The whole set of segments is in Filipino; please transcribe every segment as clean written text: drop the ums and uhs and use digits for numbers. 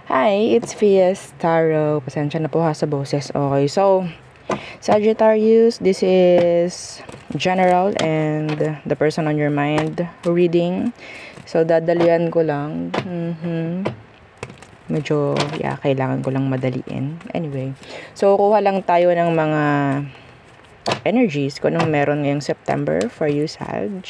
Hi, it's Fies Tarot. Pasensya na po ha sa boses. Okay, so Sagittarius, this is general and the person on your mind reading. So dadalian ko lang. Medyo, kailangan ko lang madaliin. Anyway, so kuha lang tayo ng mga energies kung anong meron ngayong September for you, Sag.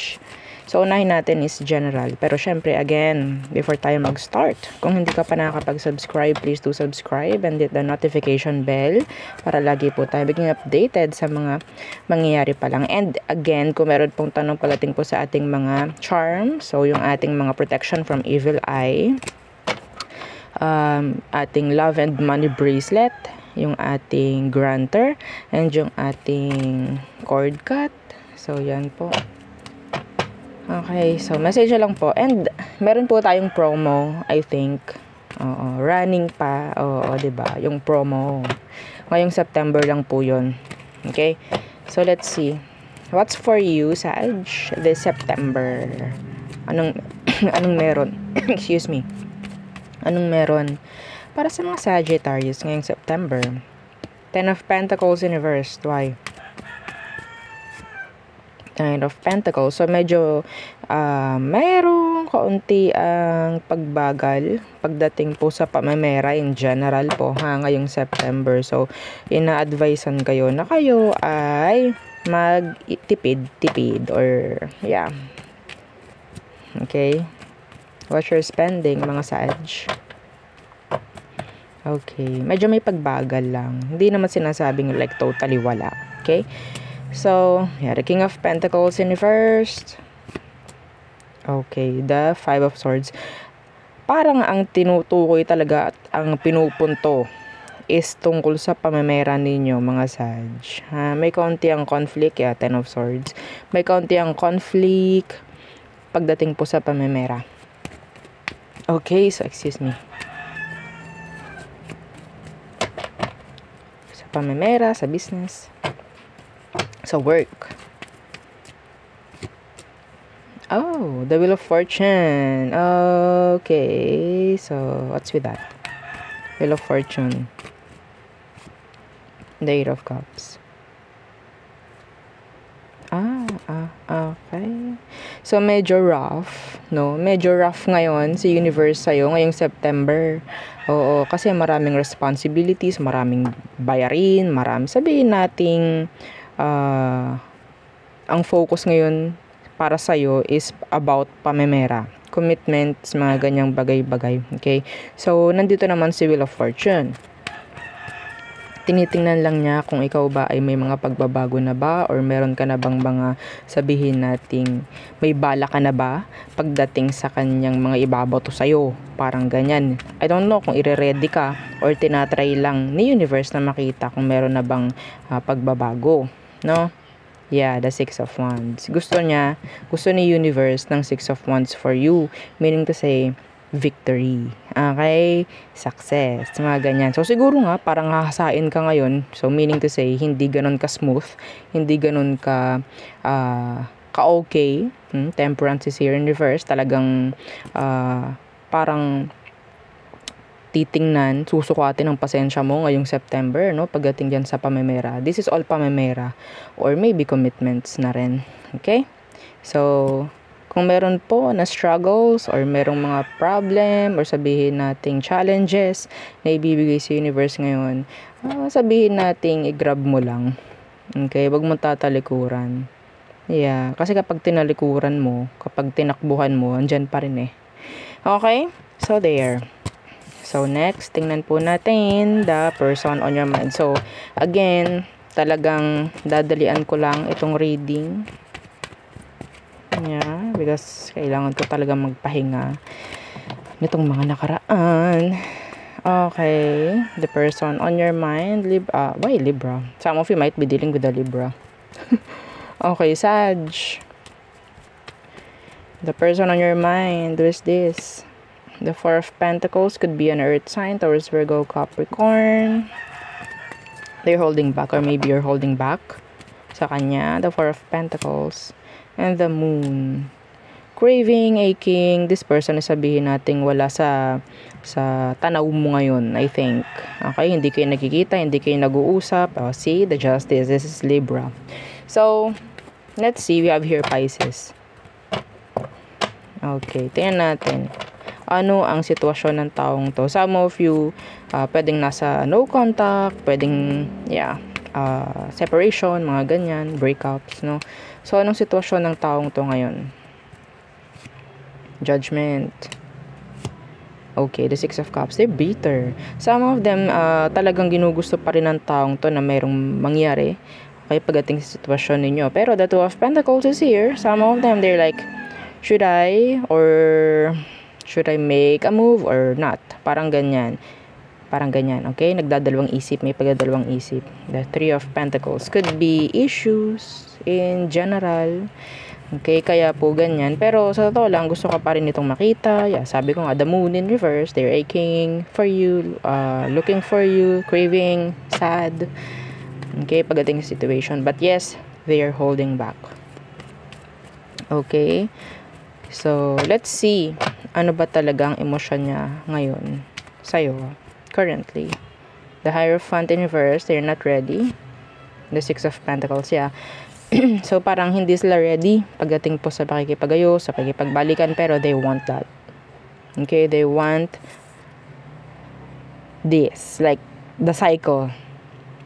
So, unahin natin is general. Pero syempre, again, before tayo mag-start, kung hindi ka pa nakakapag-subscribe, please do subscribe and hit the notification bell para lagi po tayo maging updated sa mga mangyayari pa lang. And again, kung meron pong tanong palating po sa ating mga charm, so yung ating mga protection from evil eye, ating love and money bracelet, yung ating granter, and yung ating cord cut. So, yan po. Okay, so message lang po. And meron po tayong promo, I think. Oo, running pa. Oo, 'di ba? Yung promo. Ngayong September lang po 'yon. Okay? So let's see. What's for you, Sag, this September? Anong meron? Excuse me. Anong meron para sa mga Sagittarius ngayong September? Ten of Pentacles in reverse. Why? Nine of Pentacles. So, medyo mayroong kaunti ang pagbagal pagdating po sa pamamera in general po ngayong September. So, ina-advisean kayo na kayo ay magtipid or okay. Watch your spending, mga Sag. Okay. Medyo may pagbagal lang. Hindi naman sinasabing like totally wala. Okay? So, the King of Pentacles in reverse. Okay, the Five of Swords. Parang ang tinutukoy talaga at ang pinupunto is tungkol sa pamamera ninyo, mga Sag. May kaunti ang conflict, Ten of Swords. May kaunti ang conflict pagdating po sa pamamera. Okay, so excuse me. Sa pamamera, sa business. So, work. Oh, the Wheel of Fortune. Okay. So, what's with that? Wheel of Fortune. The Eight of Cups. Okay. So, medyo rough, no? Medyo rough ngayon si universe sa'yo ngayong September. Oo, kasi maraming responsibilities, maraming bayarin, sabihin nating ang focus ngayon para sa'yo is about pamemera, commitments, mga ganyang bagay-bagay. Okay? So, nandito naman si Wheel of Fortune. Tinitingnan lang niya kung ikaw ba ay may mga pagbabago na ba or meron ka na bang mga sabihin nating may bala ka na ba pagdating sa kanyang mga ibabato sa'yo. Parang ganyan. I don't know kung ire-ready ka or tinatry lang ni universe na makita kung meron na bang pagbabago. No? Yeah, the Six of Wands. Gusto ni universe ng Six of Wands for you. Meaning to say, victory. Okay? Success. Mga ganyan. So, siguro nga, parang hahasain ka ngayon. So, meaning to say, hindi ganun ka-smooth. Hindi ganun ka-okay. Temperance is here in reverse. Talagang, parang titingnan, susukatin ang pasensya mo ngayong September, no? Pagdating dyan sa pamemera. This is all pamemera or maybe commitments na rin. Okay? So, kung meron po na struggles or merong mga problem or sabihin nating challenges na ibibigay sa universe ngayon, sabihin nating i-grab mo lang. Okay? Wag mo tatalikuran. Yeah. Kasi kapag tinalikuran mo, kapag tinakbuhan mo, andyan pa rin eh. Okay? So, there. So, next, tingnan po natin the person on your mind. So, again, talagang dadalian ko lang itong reading. Yeah, because kailangan ko talaga magpahinga nitong mga nakaraan. Okay, the person on your mind, why Libra? Some of you might be dealing with a Libra. Okay, Sag. The person on your mind, who is this? The Four of Pentacles could be an earth sign, Taurus, Virgo, Capricorn. They're holding back or maybe you're holding back sa kanya. The Four of Pentacles and the Moon. craving, aching, this person is sabihin nating wala sa sa tanaw mo ngayon, I think. Okay, hindi kayo nagkikita, hindi kayo nag-uusap. See, the justice, this is Libra. So, let's see, we have here Pisces. Okay, tingnan natin. Ano ang sitwasyon ng taong to? Some of you, pwedeng nasa no contact, pwedeng, separation, mga ganyan, breakups, no? So, anong sitwasyon ng taong to ngayon? Judgment. Okay, the Six of Cups, they're bitter. Some of them, talagang ginugusto pa rin ng taong to na mayroong mangyari. Okay, pagdating sa sitwasyon ninyo. Pero the Two of Pentacles is here. Some of them, they're like, should I make a move or not? Parang ganyan. Okay? Nagdadalawang isip. May pagdadalawang isip. The Three of Pentacles could be issues in general. Okay? Kaya po ganyan. Pero sa totoo lang, gusto ka pa rin itong makita. Yeah, sabi ko nga, the moon in reverse. They're aching for you. Looking for you. Craving. Sad. Okay? Pagdating sa situation. But yes, they are holding back. Okay? So, let's see. Ano ba talaga ang emosyon niya ngayon sa'yo, currently? The Hierophant in reverse, they're not ready. The Six of Pentacles, yeah. So, parang hindi sila ready pagdating po sa pakikipag-ayos, sa pakikipagbalikan, pero they want that. Okay, they want this, like, the cycle.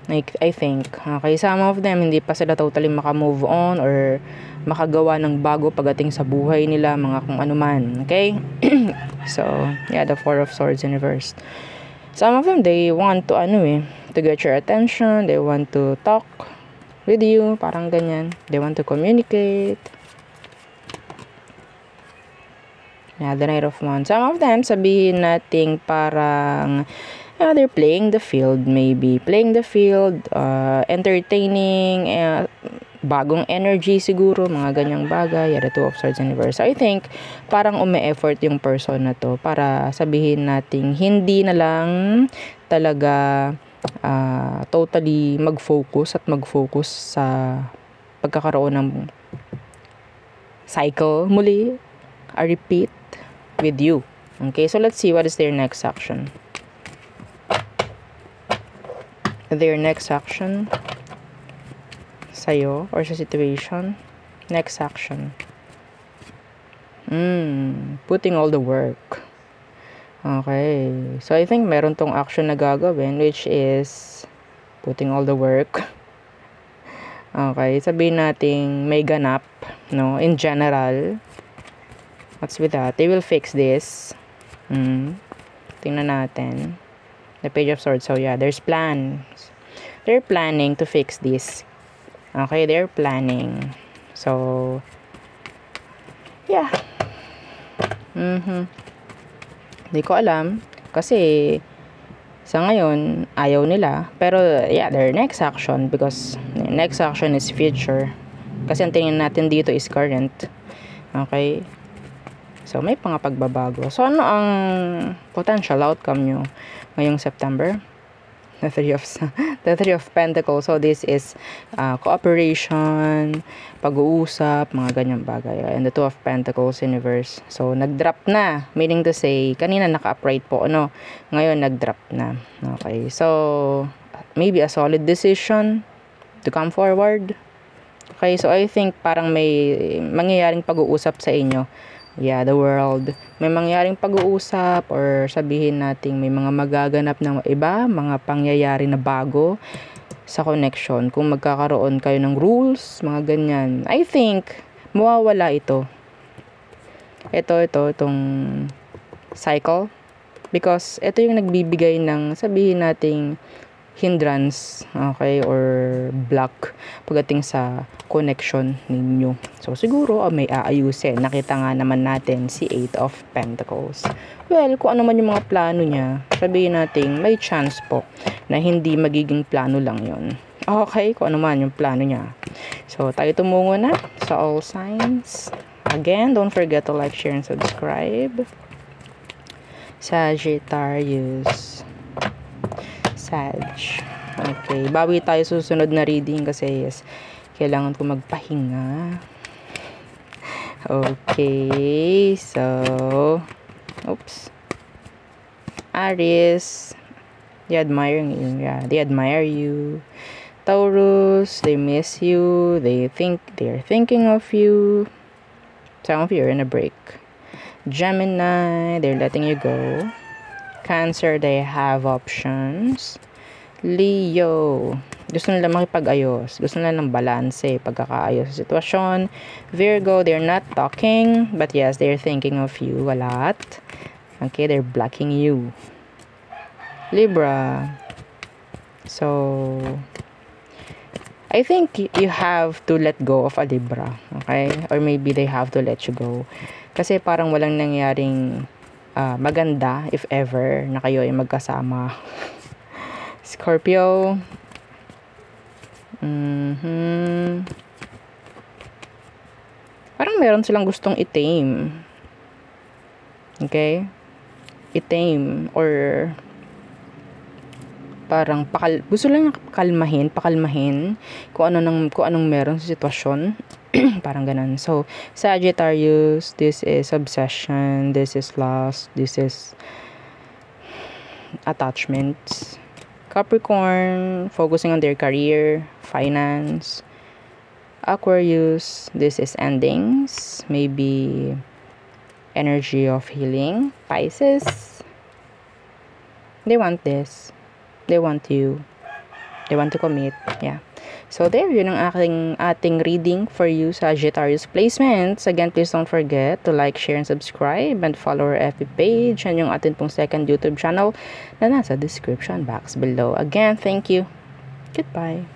Like, I think, okay, some of them, hindi pa sila totally makamove on or makagawa ng bago pagdating sa buhay nila, mga kung ano man, okay? So, yeah, the Four of Swords in reverse. Some of them, they want to, to get your attention, they want to talk with you, parang ganyan. They want to communicate. Yeah, the Knight of Wands. Some of them, sabihin nating parang, they're playing the field, maybe. Playing the field, entertaining, bagong energy siguro, mga ganyang bagay. Yeah, the Two of Swords in reverse. I think, parang ume-effort yung person na to para sabihin nating hindi na lang talaga totally mag-focus sa pagkakaroon ng cycle muli, a repeat with you. Okay, so let's see what is their next action. Their next action sa'yo or sa situation. Next action. Putting all the work. Okay. So, I think meron tong action na gagawin, which is putting all the work. Okay. Sabihin natin may ganap, no? In general. What's with that? They will fix this. Tingnan natin. The Page of Swords. So, yeah, there's plans. They're planning to fix this. Okay, they're planning. So, yeah. Hindi ko alam. Kasi, sa ngayon, ayaw nila. Pero, yeah, their next action. Because, next action is future. Kasi, ang tingin natin dito is current. Okay? So, may mga pagbabago. So, ano ang potential outcome nyo ngayong September? The Three of Pentacles. So, this is cooperation, pag-uusap, mga ganyang bagay. And the Two of Pentacles in reverse. So, nag-drop na. Meaning to say, kanina naka-upright po, ano? Ngayon, nag-drop na. Okay. So, maybe a solid decision to come forward. Okay. So, I think parang may mangyayaring pag-uusap sa inyo. Yeah, the world. May mangyaring pag-uusap or sabihin nating may mga magaganap ng iba, mga pangyayari na bago sa connection. Kung magkakaroon kayo ng rules, mga ganyan. I think, mawawala ito. Itong cycle. Because ito yung nagbibigay ng sabihin nating hindrance, okay, or block pagdating sa connection ninyo. So, siguro, may aayusin. Nakita nga naman natin si Eight of Pentacles. Well, kung ano man yung mga plano niya, sabihin natin, may chance po na hindi magiging plano lang yon. Okay, kung ano man yung plano niya. So, tayo tumungo na sa all signs. Again, don't forget to like, share, and subscribe. Sagittarius. Sag. Okay. Bawi tayo susunod na reading kasi yes, kailangan ko magpahinga. Okay. So, oops. Aries, they admire you. Yeah, they admire you. Taurus, they miss you. They're thinking of you. Some of you are in a break. Gemini, they're letting you go. Cancer, they have options. Leo, gusto nila makipag-ayos. Gusto nila ng balanse, pagkakaayos sa sitwasyon. Virgo, they're not talking, but yes, they're thinking of you a lot. Okay, they're blocking you. Libra, so I think you have to let go of a Libra, okay? Or maybe they have to let you go. Kasi parang walang nangyaring maganda, if ever, na kayo ay magkasama. Scorpio. Parang meron silang gustong i-tame. Okay? I-tame or parang gusto lang pakalmahin kung anong meron sa sitwasyon. Parang ganun. So, Sagittarius, this is obsession, this is loss, this is attachments. Capricorn, focusing on their career, finance. Aquarius, this is endings, maybe energy of healing. Pisces, they want this. They want you. They want to commit. Yeah. So there, yun ang ating reading for you, Sagittarius placements. Again, please don't forget to like, share, and subscribe, and follow our FB page and yung atin pong second YouTube channel na nasa description box below. Again, thank you. Goodbye.